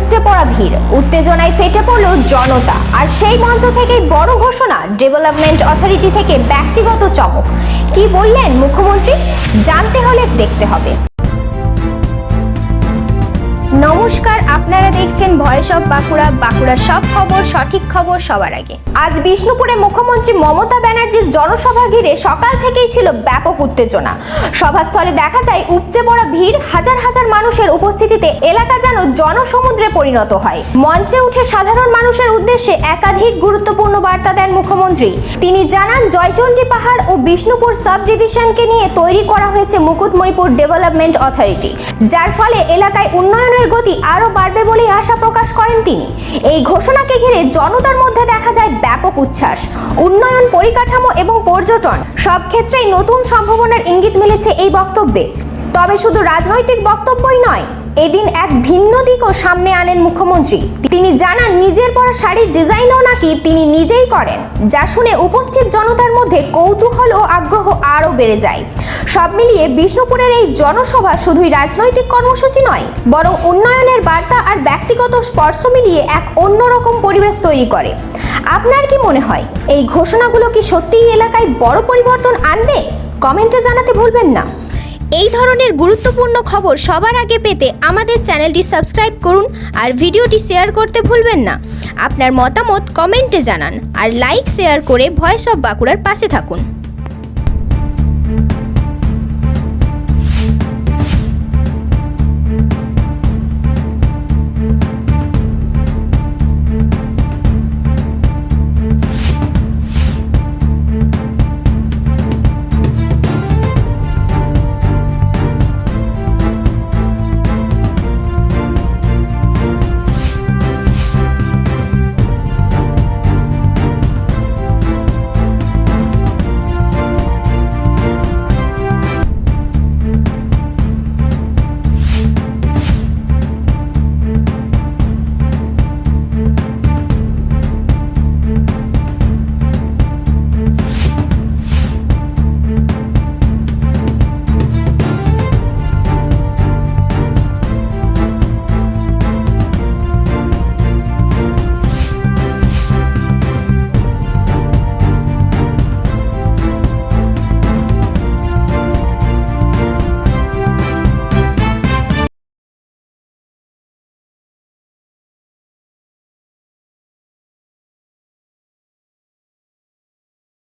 উপচে পড়া ভিড়, উত্তেজনায় ফেটে পড়ল জনতা। আর সেই মঞ্চ থেকেই বড় ঘোষণা, ডেভেলপমেন্ট অথরিটি থেকে ব্যক্তিগত চমক। কি বললেন মুখ্যমন্ত্রী? জানতে হলে দেখতে হবে। নমস্কার, আপনারা দেখছেন ভয়েস অফ বাঁকুড়া। বাঁকুড়ার সব খবর, সঠিক খবর সবার আগে। আজ বিষ্ণুপুরে মুখ্যমন্ত্রী মমতা ব্যানার্জির জনসভা ঘিরে সকাল থেকেই ছিল ব্যাপক উত্তেজনা। সভাস্থলে দেখা যায় উপচে পড়া ভিড়, হাজার হাজার মানুষের উপস্থিতিতে এলাকা যেন জনসমুদ্রে পরিণত হয়। মঞ্চে উঠে সাধারণ মানুষের উদ্দেশ্যে একাধিক গুরুত্বপূর্ণ বার্তা দেন মুখ্যমন্ত্রী। তিনি জানান, জয়চণ্ডী পাহাড় ও বিষ্ণুপুর সাব ডিভিশনকে নিয়ে তৈরি করা হয়েছে মুকুটমণিপুর ডেভেলপমেন্ট অথরিটি, যার ফলে এলাকায় উন্নয়নের গতি আরো বাড়বে বলে আশা প্রকাশ করেন তিনি। এই ঘোষণাকে ঘিরে জনতার মধ্যে দেখা যায় ব্যাপক উচ্ছ্বাস। উন্নয়ন, পরিকাঠামো এবং পর্যটন সব ক্ষেত্রেই নতুন সম্ভাবনার ইঙ্গিত মিলেছে এই বক্তব্যে। তবে শুধু রাজনৈতিক বক্তব্যই নয়, এদিন এক ভিন্ন দিকও সামনে আনেন মুখ্যমন্ত্রী। তিনি জানান, নিজের পরা শাড়ির ডিজাইনও নাকি তিনি নিজেই করেন, যা শুনে উপস্থিত জনতার মধ্যে কৌতূহল ও আগ্রহ আরও বেড়ে যায়। সব মিলিয়ে বিষ্ণুপুরের এই জনসভা শুধুই রাজনৈতিক কর্মসূচি নয়, বরং উন্নয়নের বার্তা আর ব্যক্তিগত স্পর্শ মিলিয়ে এক অন্যরকম পরিবেশ তৈরি করে। আপনার কি মনে হয়, এই ঘোষণাগুলো কি সত্যিই এলাকায় বড় পরিবর্তন আনবে? কমেন্টে জানাতে ভুলবেন না। এই ধরনের গুরুত্বপূর্ণ খবর সবার আগে পেতে আমাদের চ্যানেলটি সাবস্ক্রাইব করুন আর ভিডিওটি শেয়ার করতে ভুলবেন না। আপনার মতামত কমেন্টে জানান আর লাইক শেয়ার করে ভয়েস অফ বাঁকুড়ার পাশে থাকুন।